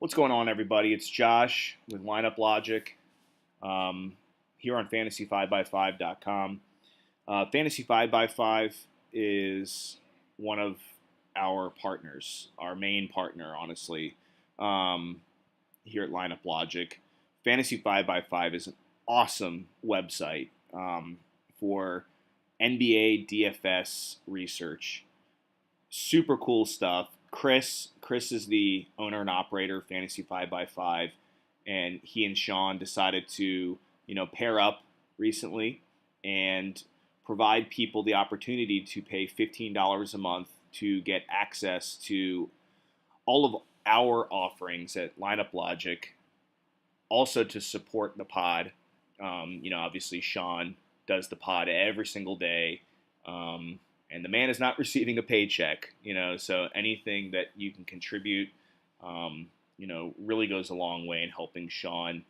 What's going on, everybody? It's Josh with Lineup Logic here on fantasy5by5.com. Fantasy 5x5 is one of our partners, our main partner, honestly, here at Lineup Logic. Fantasy 5x5 is an awesome website for NBA DFS research. Super cool stuff. Chris is the owner and operator of Fantasy 5x5, and he and Sean decided to, pair up recently and provide people the opportunity to pay $15 a month to get access to all of our offerings at Lineup Logic, also to support the pod. Obviously Sean does the pod every single day. And the man is not receiving a paycheck, so anything that you can contribute, really goes a long way in helping Sean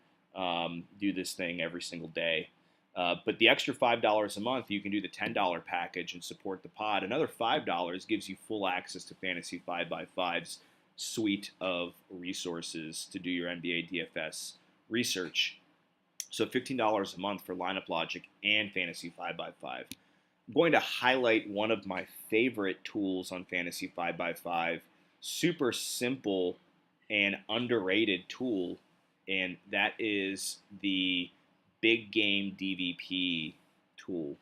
do this thing every single day. But the extra $5 a month, you can do the $10 package and support the pod. Another $5 gives you full access to Fantasy 5x5's suite of resources to do your NBA DFS research. So $15 a month for Lineup Logic and Fantasy 5x5. I'm going to highlight one of my favorite tools on Fantasy 5x5, super simple and underrated tool, and that is the Big Game DvP tool.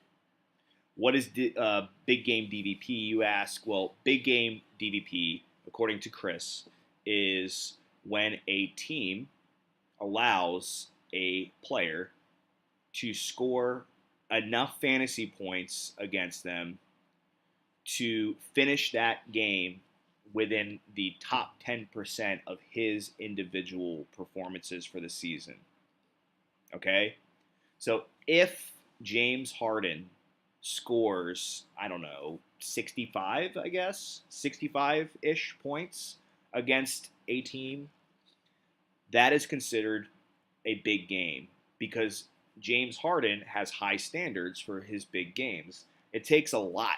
What is Big Game DvP, you ask? Well, Big Game DvP, according to Chris, is when a team allows a player to score enough fantasy points against them to finish that game within the top 10% of his individual performances for the season. Okay? So if James Harden scores, 65-ish points against a team, that is considered a big game because James Harden has high standards for his big games. It takes a lot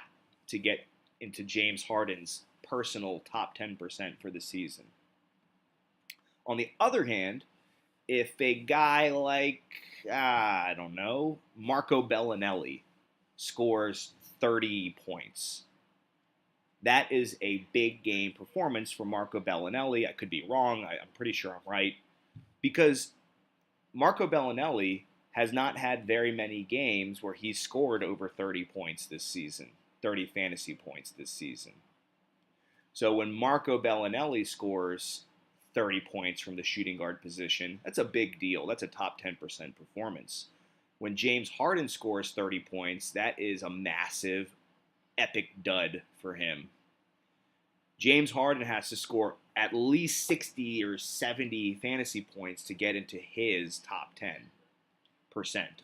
to get into James Harden's personal top 10% for the season. On the other hand, if a guy like, Marco Bellinelli scores 30 points, that is a big game performance for Marco Bellinelli. I could be wrong. I'm pretty sure I'm right. Because Marco Bellinelli has not had very many games where he's scored over 30 points this season, 30 fantasy points this season. So when Marco Bellinelli scores 30 points from the shooting guard position, that's a big deal. That's a top 10% performance. When James Harden scores 30 points, that is a massive, epic dud for him. James Harden has to score at least 60 or 70 fantasy points to get into his top 10%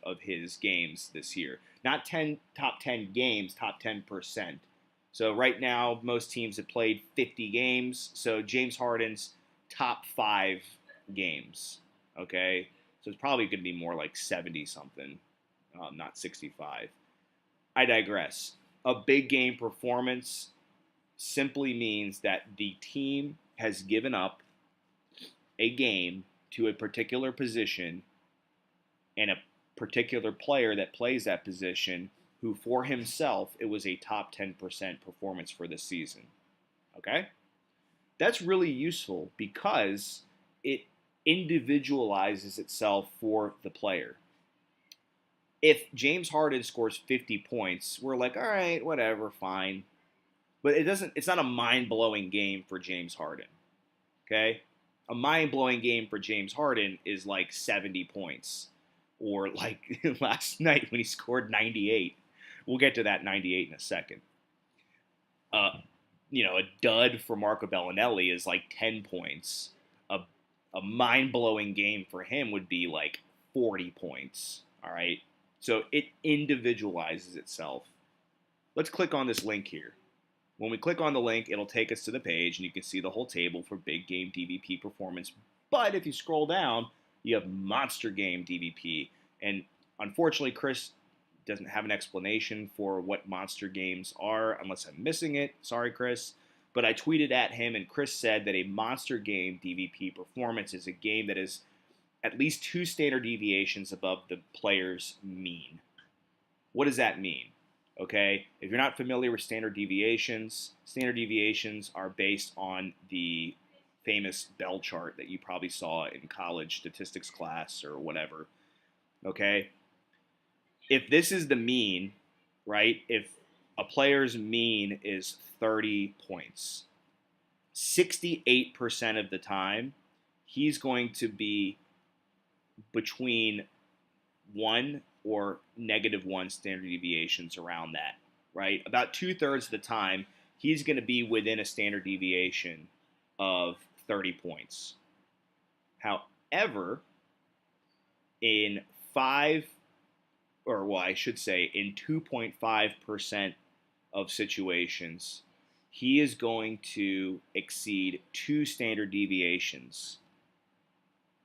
of his games this year. Not top 10 games, top 10%. So right now, most teams have played 50 games. So James Harden's top 5 games, okay? So it's probably going to be more like 70-something, not 65. I digress. A big game performance simply means that the team has given up a game to a particular position and a particular player that plays that position who for himself it was a top 10% performance for the season. Okay? That's really useful because it individualizes itself for the player. If James Harden scores 50 points, we're like, all right, whatever, fine. But it's not a mind-blowing game for James Harden. Okay? A mind-blowing game for James Harden is like 70 points. Or like last night when he scored 98. We'll get to that 98 in a second. A dud for Marco Bellinelli is like 10 points. A mind-blowing game for him would be like 40 points. All right? So it individualizes itself. Let's click on this link here. When we click on the link, it'll take us to the page, and you can see the whole table for Big Game DvP performance. But if you scroll down, you have Monster Game DvP. And unfortunately, Chris doesn't have an explanation for what monster games are, unless I'm missing it. Sorry, Chris. But I tweeted at him, and Chris said that a monster game DvP performance is a game that is at least 2 standard deviations above the player's mean. What does that mean? Okay, if you're not familiar with standard deviations are based on the famous Bell chart that you probably saw in college statistics class or whatever. Okay, if this is the mean, right? If a player's mean is 30 points, 68% of the time, he's going to be between 1 or -1 standard deviations around that, right? About 2/3 of the time, he's going to be within a standard deviation of 30 points. However, in 2.5% of situations, he is going to exceed 2 standard deviations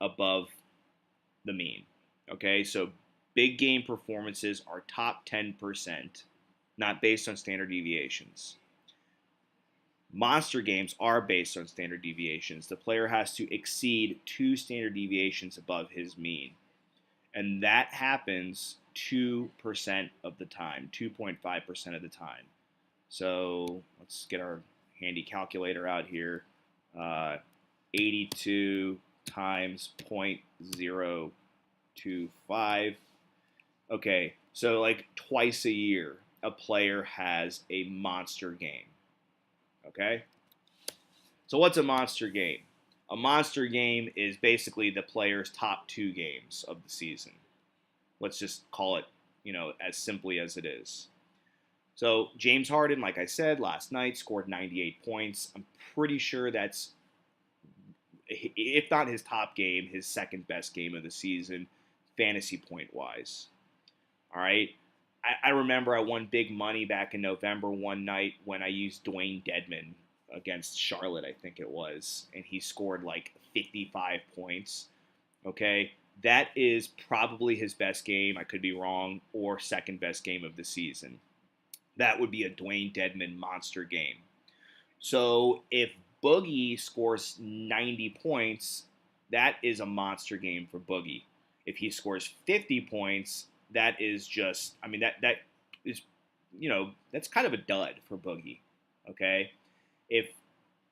above the mean. Okay, so big game performances are top 10%, not based on standard deviations. Monster games are based on standard deviations. The player has to exceed 2 standard deviations above his mean. And that happens 2% of the time, 2.5% of the time. So let's get our handy calculator out here. 82 times 0.025. Okay, so like twice a year, a player has a monster game. Okay? So what's a monster game? A monster game is basically the player's top 2 games of the season. Let's just call it, as simply as it is. So James Harden, like I said, last night scored 98 points. I'm pretty sure that's, if not his top game, his second best game of the season, fantasy point-wise. All right? I remember I won big money back in November one night when I used Dwayne Dedmon against Charlotte, I think it was, and he scored like 55 points. Okay? That is probably his best game, I could be wrong, or second best game of the season. That would be a Dwayne Dedmon monster game. So if Boogie scores 90 points, that is a monster game for Boogie. If he scores 50 points, that is just, that is, that's kind of a dud for Boogie, okay? If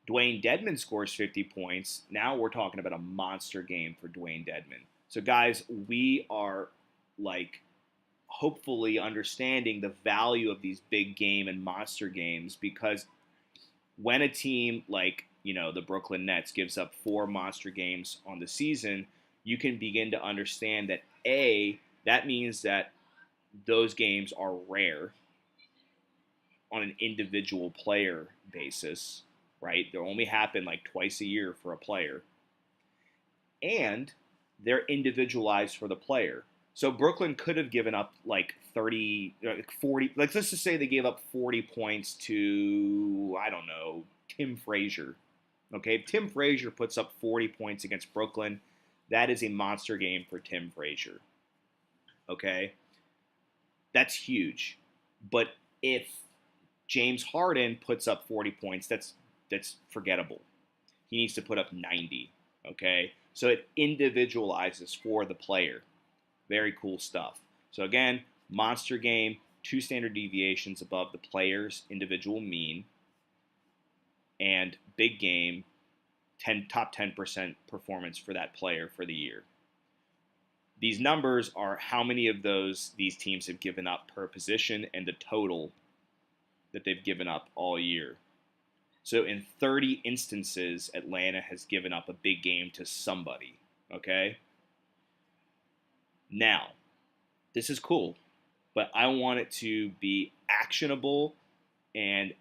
Dwayne Dedmon scores 50 points, now we're talking about a monster game for Dwayne Dedmon. So guys, we are hopefully understanding the value of these big game and monster games, because when a team like, the Brooklyn Nets gives up 4 monster games on the season, you can begin to understand that that means that those games are rare on an individual player basis, right? They only happen like twice a year for a player. And they're individualized for the player. So Brooklyn could have given up like 40, let's just say they gave up 40 points to, I don't know, Tim Frazier. Okay, if Tim Frazier puts up 40 points against Brooklyn, that is a monster game for Tim Frazier. Okay? That's huge. But if James Harden puts up 40 points, that's forgettable. He needs to put up 90. Okay? So it individualizes for the player. Very cool stuff. So again, monster game, 2 standard deviations above the player's individual mean, and big game, top 10% performance for that player for the year. These numbers are how many of these teams have given up per position and the total that they've given up all year. So in 30 instances, Atlanta has given up a big game to somebody, okay? Now, this is cool, but I want it to be actionable and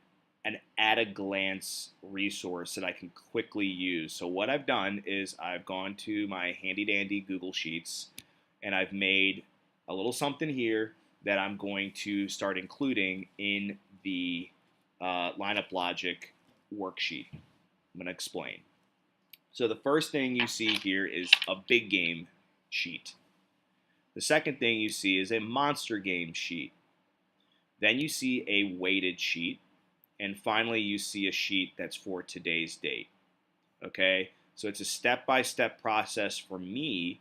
an at-a-glance resource that I can quickly use. So what I've done is I've gone to my handy-dandy Google Sheets, and I've made a little something here that I'm going to start including in the lineup logic worksheet. I'm going to explain. So the first thing you see here is a big game sheet. The second thing you see is a monster game sheet. Then you see a weighted sheet. and finally you see a sheet that's for today's date. Okay, so it's a step-by-step process for me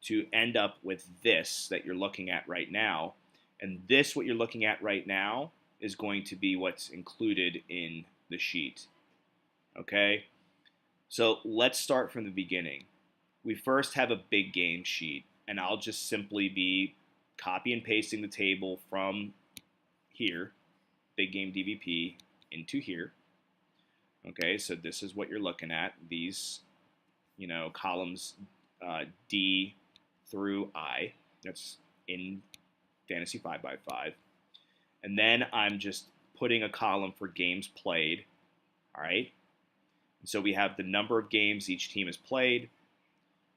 to end up with this that you're looking at right now. And this, what you're looking at right now, is going to be what's included in the sheet. Okay, so let's start from the beginning. We first have a big game sheet, and I'll just simply be copy and pasting the table from here, big game DvP, into here. Okay, so this is what you're looking at. These, columns D through I. That's in Fantasy 5x5. And then I'm just putting a column for games played. All right. So we have the number of games each team has played,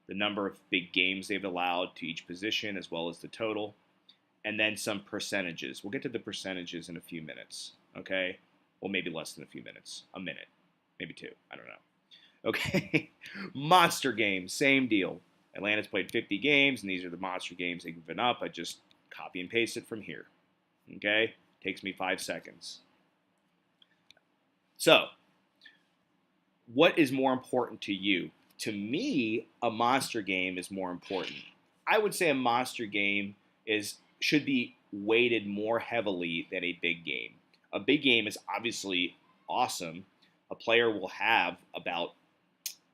the number of big games they've allowed to each position, as well as the total, and then some percentages. We'll get to the percentages in a few minutes. Okay. Well, maybe less than a few minutes. A minute. Maybe two. I don't know. Okay. Monster games. Same deal. Atlanta's played 50 games, and these are the monster games they've given up. I just copy and paste it from here. Okay? Takes me 5 seconds. So, what is more important to you? To me, a monster game is more important. I would say a monster game should be weighted more heavily than a big game. A big game is obviously awesome. A player will have about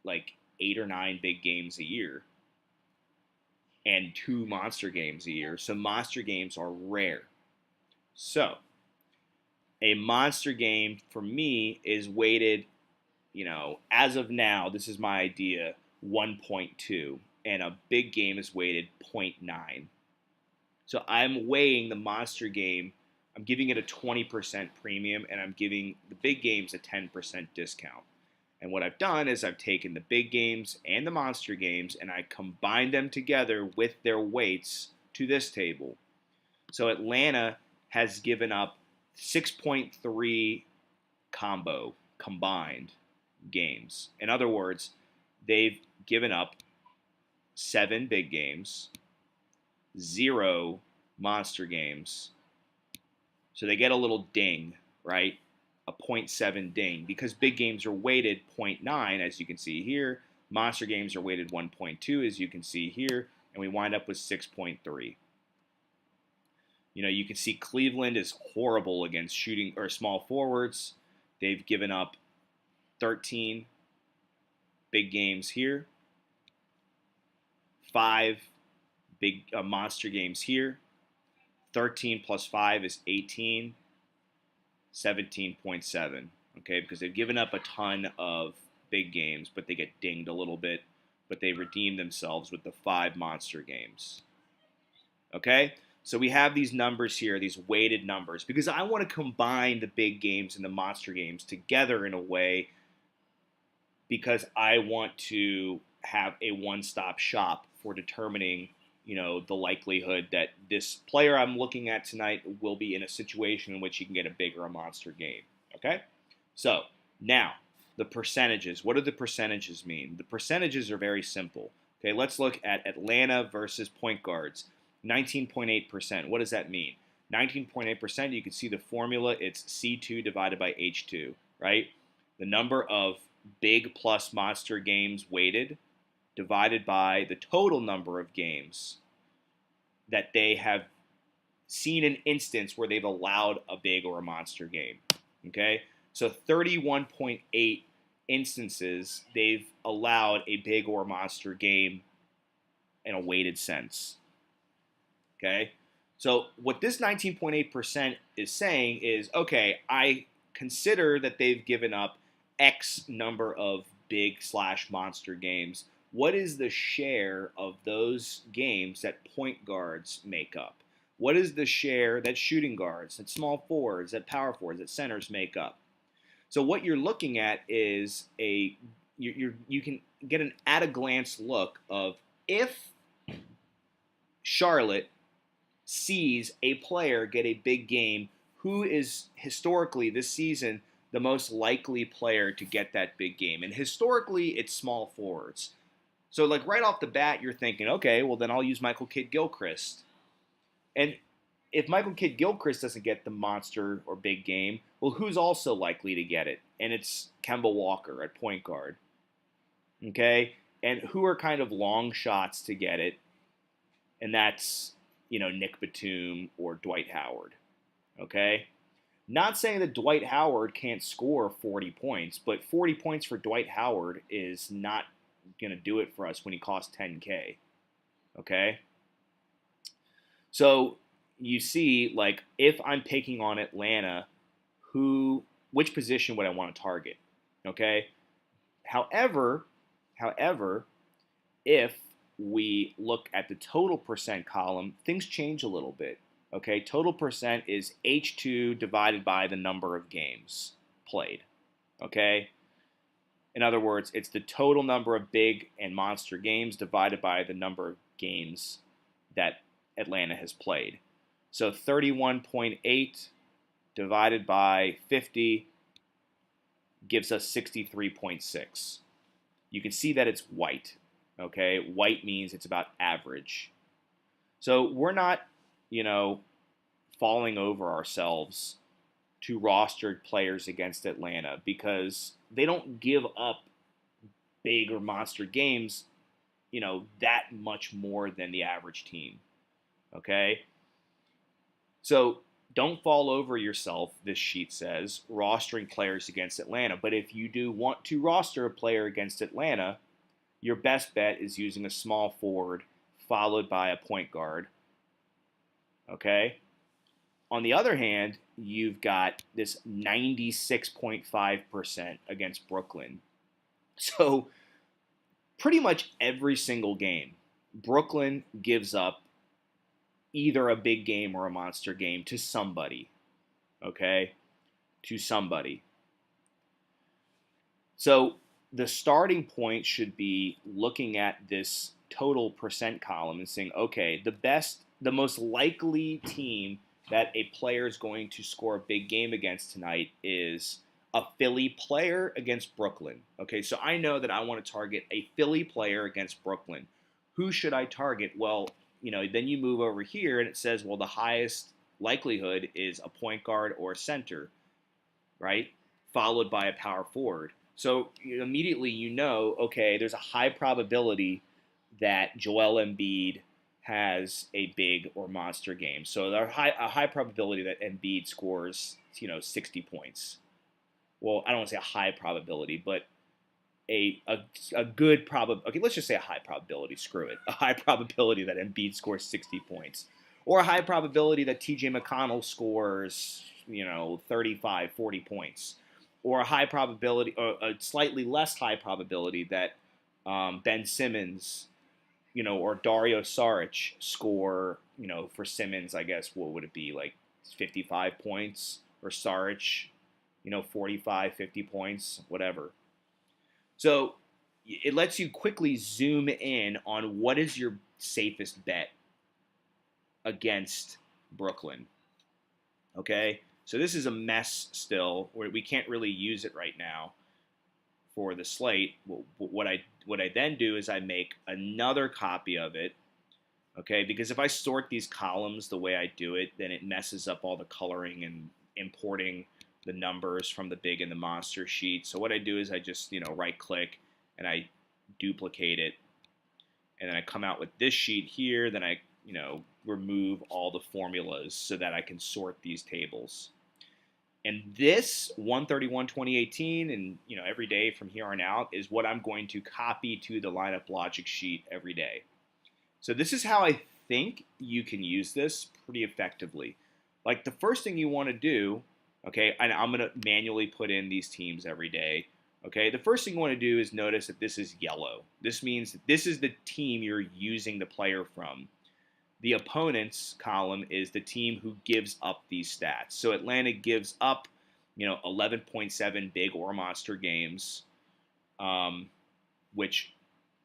like 8 or 9 big games a year and 2 monster games a year. So monster games are rare. So a monster game for me is weighted, as of now, this is my idea, 1.2, and a big game is weighted 0.9. So I'm weighing the monster game, I'm giving it a 20% premium, and I'm giving the big games a 10% discount. And what I've done is I've taken the big games and the monster games, and I combined them together with their weights to this table. So Atlanta has given up 6.3 combined games. In other words, they've given up 7 big games, 0 monster games. So they get a little ding, right? A 0.7 ding, because big games are weighted 0.9, as you can see here. Monster games are weighted 1.2, as you can see here, and we wind up with 6.3. You can see Cleveland is horrible against shooting or small forwards. They've given up 13 big games here, 5 big monster games here. 13 plus 5 is 18, 17.7. Okay, because they've given up a ton of big games, but they get dinged a little bit, but they redeem themselves with the 5 monster games. Okay, so we have these numbers here, these weighted numbers, because I want to combine the big games and the monster games together in a way, because I want to have a one-stop shop for determining the likelihood that this player I'm looking at tonight will be in a situation in which he can get a big or a monster game. Okay? So, now, the percentages. What do the percentages mean? The percentages are very simple. Okay, let's look at Atlanta versus point guards. 19.8%. What does that mean? 19.8%, you can see the formula. It's C2 divided by H2, right? The number of big plus monster games weighted divided by the total number of games that they have seen an instance where they've allowed a big or a monster game. Okay? So 31.8 instances they've allowed a big or monster game in a weighted sense. Okay? So what this 19.8% is saying is, okay, I consider that they've given up X number of big / monster games. What is the share of those games that point guards make up? What is the share that shooting guards, that small forwards, that power forwards, that centers make up? So what you're looking at is you can get an at-a-glance look of if Charlotte sees a player get a big game, who is historically this season the most likely player to get that big game? And historically, it's small forwards. So like right off the bat, you're thinking, okay, well then I'll use Michael Kidd-Gilchrist. And if Michael Kidd-Gilchrist doesn't get the monster or big game, well, who's also likely to get it? And it's Kemba Walker at point guard. Okay? And who are kind of long shots to get it? And that's, Nick Batum or Dwight Howard. Okay? Not saying that Dwight Howard can't score 40 points, but 40 points for Dwight Howard is not going to do it for us when he costs 10K. Okay? So you see, like, if I'm picking on Atlanta, which position would I want to target? Okay? However, if we look at the total percent column, things change a little bit. Okay, total percent is H2 divided by the number of games played. Okay, in other words, it's the total number of big and monster games divided by the number of games that Atlanta has played. So 31.8 divided by 50 gives us 63.6. You can see that it's white. Okay, white means it's about average. So we're not, falling over ourselves to rostered players against Atlanta because they don't give up big or monster games, that much more than the average team. Okay? So don't fall over yourself, this sheet says, rostering players against Atlanta. But if you do want to roster a player against Atlanta, your best bet is using a small forward followed by a point guard. Okay? On the other hand, you've got this 96.5% against Brooklyn. So pretty much every single game, Brooklyn gives up either a big game or a monster game to somebody. Okay? To somebody. So the starting point should be looking at this total percent column and saying, okay, the most likely team that a player is going to score a big game against tonight is a Philly player against Brooklyn. Okay, so I know that I want to target a Philly player against Brooklyn. Who should I target? Well, then you move over here and it says, well, the highest likelihood is a point guard or a center, right? Followed by a power forward. So immediately okay, there's a high probability that Joel Embiid has a big or monster game. So there's a high probability that Embiid scores, 60 points. Well, I don't want to say a high probability, but a good probability. Okay, let's just say a high probability. Screw it. A high probability that Embiid scores 60 points. Or a high probability that TJ McConnell scores, 35, 40 points. Or a high probability, or a slightly less high probability that Ben Simmons, or Dario Saric score, for Simmons, I guess, what would it be, like 55 points? Or Saric, 45, 50 points, whatever. So it lets you quickly zoom in on what is your safest bet against Brooklyn. Okay? So this is a mess still, where we can't really use it right now for the slate. What I then do is I make another copy of it, okay? Because if I sort these columns the way I do it, then it messes up all the coloring and importing the numbers from the big and the monster sheet. So what I do is I just, right-click and I duplicate it, and then I come out with this sheet here. Then I, remove all the formulas so that I can sort these tables. And this 131-2018 and every day from here on out is what I'm going to copy to the lineup logic sheet every day. So this is how I think you can use this pretty effectively. Like the first thing you want to do, okay, and I'm going to manually put in these teams every day. Okay, the first thing you want to do is notice that this is yellow. This means that this is the team you're using the player from. The opponent's column is the team who gives up these stats. So Atlanta gives up, 11.7 big or monster games, which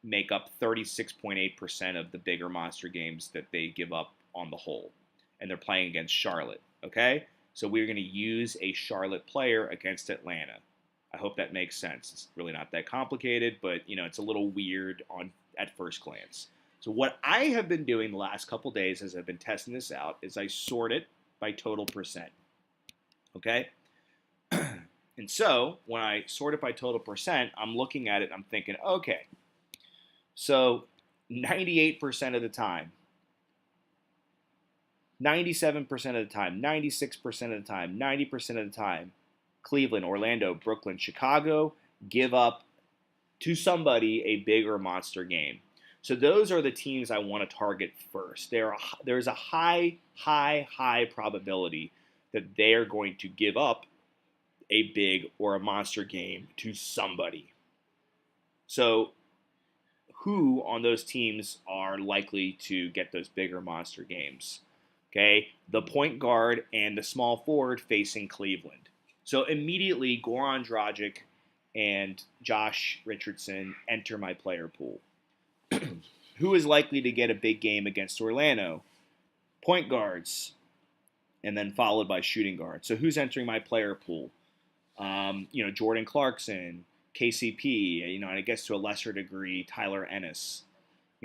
make up 36.8% of the big or monster games that they give up on the whole. And they're playing against Charlotte, okay? So we're going to use a Charlotte player against Atlanta. I hope that makes sense. It's really not that complicated, but, it's a little weird at first glance. So what I have been doing the last couple days as I've been testing this out is I sort it by total percent. Okay? And so when I sort it by total percent, I'm looking at it and I'm thinking, okay, so 98% of the time, 97% of the time, 96% of the time, 90% of the time, Cleveland, Orlando, Brooklyn, Chicago give up to somebody a big or monster game. So those are the teams I want to target first. There's a high probability that they are going to give up a big or a monster game to somebody. So who on those teams are likely to get those bigger monster games? Okay, the point guard and the small forward facing Cleveland. So immediately Goran Dragic and Josh Richardson enter my player pool. Who is likely to get a big game against Orlando? Point guards, and then followed by shooting guards. So who's entering my player pool? Jordan Clarkson, KCP, and I guess to a lesser degree, Tyler Ennis.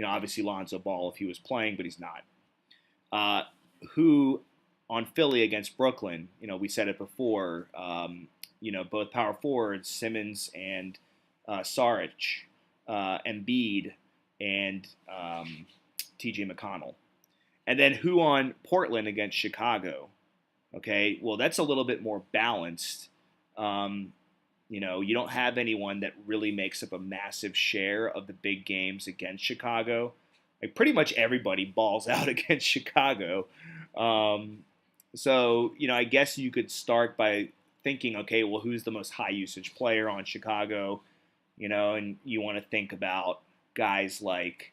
Obviously Lonzo Ball if he was playing, but he's not. Who on Philly against Brooklyn? We said it before. Both power forwards, Simmons and Saric, Embiid, and T.J. McConnell. And then who on Portland against Chicago? Okay, well, that's a little bit more balanced. You don't have anyone that really makes up a massive share of the big games against Chicago. Like pretty much everybody balls out against Chicago. I guess you could start by thinking, okay, well, who's the most high usage player on Chicago? And you want to think about guys like,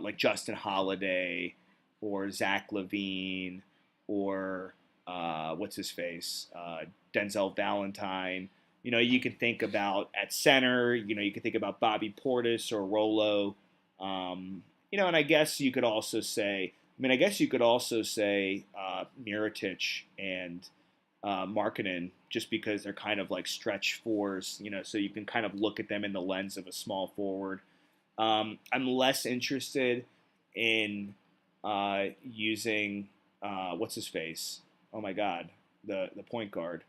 like Justin Holiday or Zach LaVine or what's his face, Denzel Valentine. You can think about at center. You can think about Bobby Portis or Rolo. And I guess you could also say, Mirotic and Markkanen, just because they're kind of like stretch fours, so you can kind of look at them in the lens of a small forward. I'm less interested in using what's his face? Oh my God, the point guard,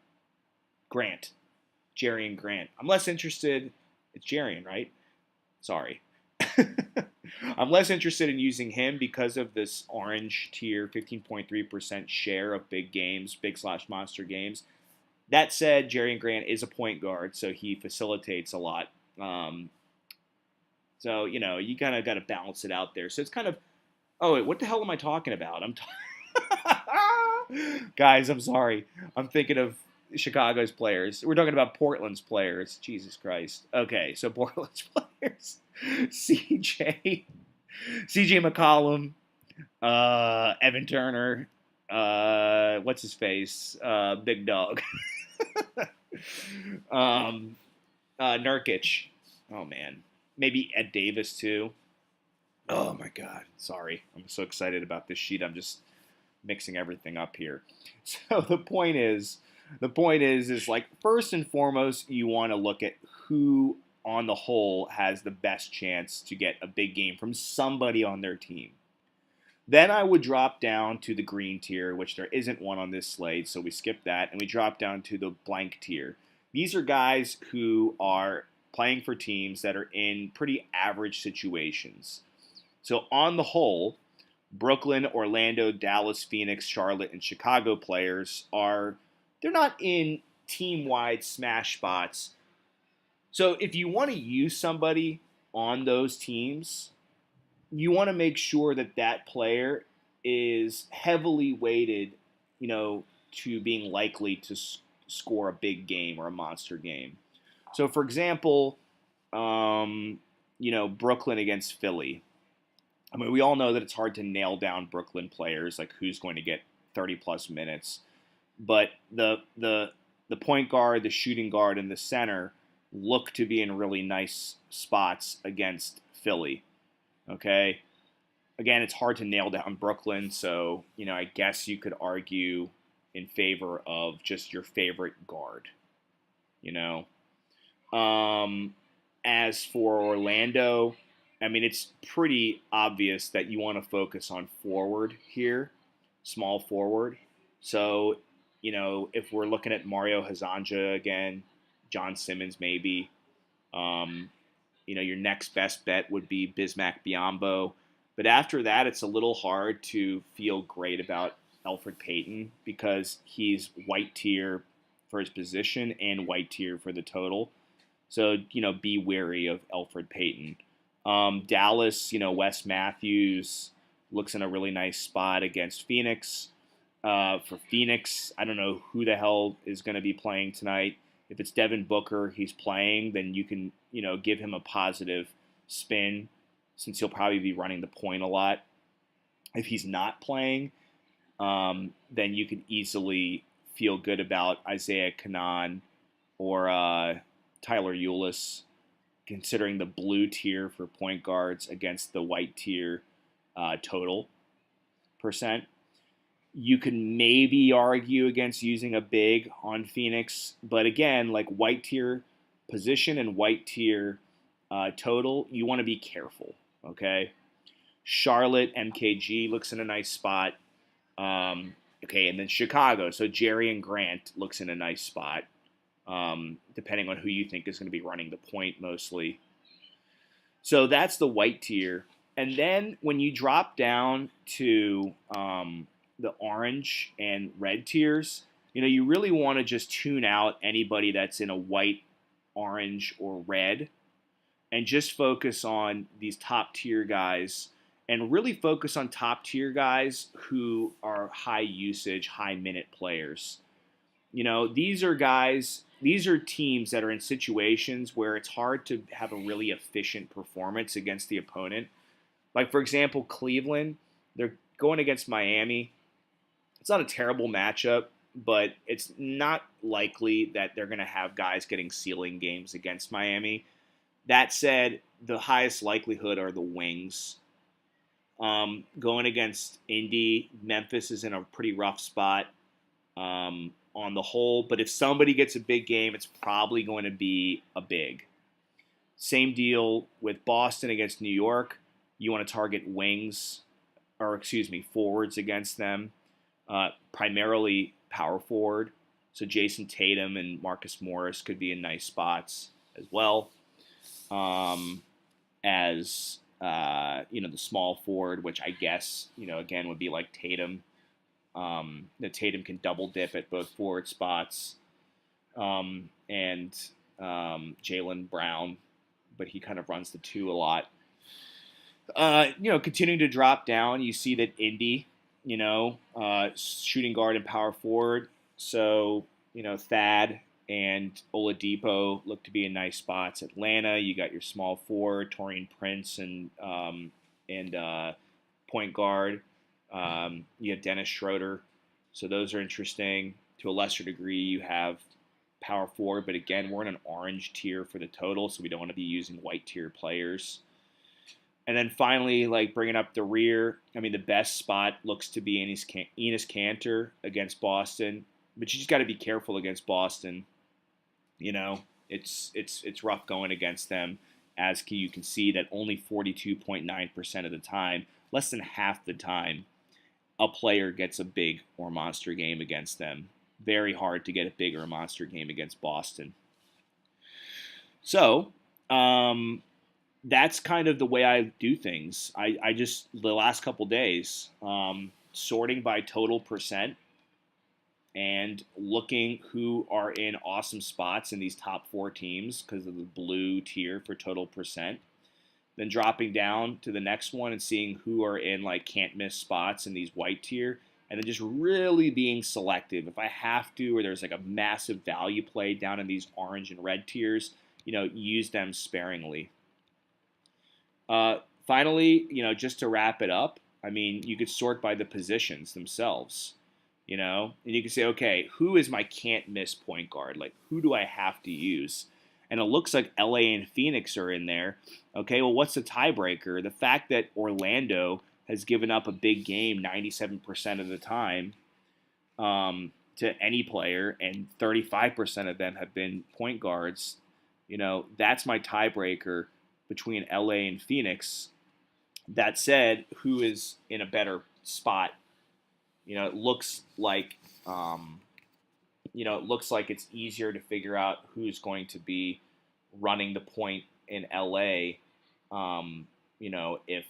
Jerian Grant. I'm less interested. It's Jerian, right? Sorry. I'm less interested in using him because of this orange tier 15.3% share of big games, big/monster games. That said, Jerian Grant is a point guard, so he facilitates a lot. You kind of got to balance it out there. So it's kind of, oh, wait, what the hell am I talking about? Guys, I'm sorry. I'm thinking of Chicago's players. We're talking about Portland's players. Jesus Christ. Okay, so Portland's players. CJ McCollum, Evan Turner, what's his face? Big Dog. Nurkic. Oh, man. Maybe Ed Davis, too. Oh, my God. Sorry. I'm so excited about this sheet. I'm just mixing everything up here. So the point is like, first and foremost, you want to look at who on the whole has the best chance to get a big game from somebody on their team. Then I would drop down to the green tier, which there isn't one on this slate, so we skip that, and we drop down to the blank tier. These are guys who are playing for teams that are in pretty average situations. So on the whole, Brooklyn, Orlando, Dallas, Phoenix, Charlotte, and Chicago players they're not in team-wide smash spots. So if you want to use somebody on those teams, you want to make sure that player is heavily weighted, to being likely to score a big game or a monster game. So for example, Brooklyn against Philly. I mean, we all know that it's hard to nail down Brooklyn players, like who's going to get 30-plus minutes. But the point guard, the shooting guard, and the center look to be in really nice spots against Philly. Okay? Again, it's hard to nail down Brooklyn, so, I guess you could argue in favor of just your favorite guard. As for Orlando, I mean, it's pretty obvious that you want to focus on forward here, small forward. So, if we're looking at Mario Hazanja again, John Simmons maybe, um, your next best bet would be Bismack Biyombo. But after that, it's a little hard to feel great about Elfrid Payton because he's white tier for his position and white tier for the total. So, be wary of Elfrid Payton. Dallas, Wes Matthews looks in a really nice spot against Phoenix. For Phoenix, I don't know who the hell is going to be playing tonight. If it's Devin Booker, he's playing, then you can, give him a positive spin since he'll probably be running the point a lot. If he's not playing, then you can easily feel good about Isaiah Canaan or Tyler Ulis, considering the blue tier for point guards against the white tier total percent. You can maybe argue against using a big on Phoenix, but again, like white tier position and white tier total, you want to be careful, okay? Charlotte, MKG looks in a nice spot. Okay, and then Chicago, so Jerry and Grant looks in a nice spot, depending on who you think is going to be running the point mostly. So that's the white tier. And then when you drop down to the orange and red tiers, you really want to just tune out anybody that's in a white, orange, or red and just focus on these top tier guys and really focus on top tier guys who are high usage, high minute players. These are teams that are in situations where it's hard to have a really efficient performance against the opponent. Like, for example, Cleveland, they're going against Miami. It's not a terrible matchup, but it's not likely that they're going to have guys getting ceiling games against Miami. That said, the highest likelihood are the wings. Going against Indy, Memphis is in a pretty rough spot on the whole, but if somebody gets a big game, it's probably going to be a big. Same deal with Boston against New York. You want to target forwards against them. Primarily power forward. So Jason Tatum and Marcus Morris could be in nice spots as well. As the small forward, which I guess, again, would be like Tatum. Tatum can double dip at both forward spots. And Jaylen Brown, but he kind of runs the two a lot. Continuing to drop down, you see that Indy, shooting guard and power forward. So, Thad and Oladipo look to be in nice spots. Atlanta, you got your small forward, Taurean Prince, and point guard. You have Dennis Schroeder. So those are interesting. To a lesser degree, you have power forward, but again, we're in an orange tier for the total, so we don't want to be using white tier players. And then finally, like bringing up the rear, I mean, the best spot looks to be Enes Kanter against Boston, but you just got to be careful against Boston. It's rough going against them, as you can see that only 42.9% of the time, less than half the time, a player gets a big or monster game against them. Very hard to get a big or monster game against Boston. So, that's kind of the way I do things. I just, the last couple days, sorting by total percent and looking who are in awesome spots in these top four teams because of the blue tier for total percent. Then dropping down to the next one and seeing who are in like can't miss spots in these white tier. And then just really being selective. If I have to, or there's like a massive value play down in these orange and red tiers, use them sparingly. Finally, just to wrap it up, I mean, you could sort by the positions themselves, and you can say, okay, who is my can't miss point guard? Like, who do I have to use? And it looks like LA and Phoenix are in there. Okay, well, what's the tiebreaker? The fact that Orlando has given up a big game 97% of the time to any player, and 35% of them have been point guards. That's my tiebreaker between LA and Phoenix. That said, who is in a better spot? It looks like it's easier to figure out who's going to be running the point in LA. If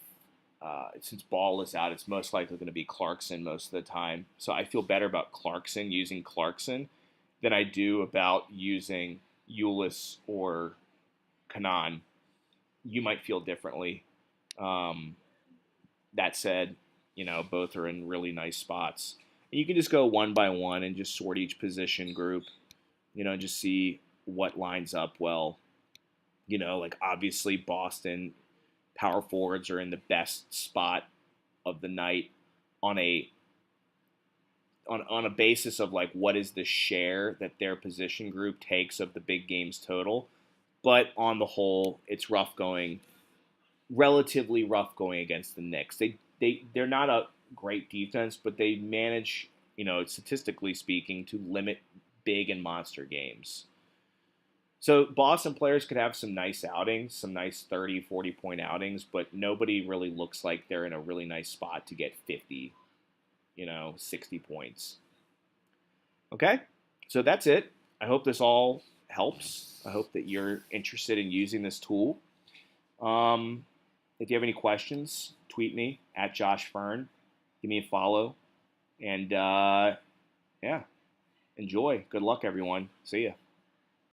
since Ball is out, it's most likely going to be Clarkson most of the time. So I feel better about using Clarkson, than I do about using Ulis or Kanan. You might feel differently. That said, both are in really nice spots. And you can just go one by one and just sort each position group, just see what lines up well. Like obviously Boston power forwards are in the best spot of the night on a basis of like what is the share that their position group takes of the big games total. But on the whole, it's relatively rough going against the Knicks. They're not a great defense, but they manage, statistically speaking, to limit big and monster games. So Boston players could have some nice outings, some nice 30, 40-point outings, but nobody really looks like they're in a really nice spot to get 50, 60 points. Okay, so that's it. I hope this all helps. I hope that you're interested in using this tool. If you have any questions, tweet me at Josh Fern. Give me a follow. And, yeah, enjoy. Good luck, everyone. See ya.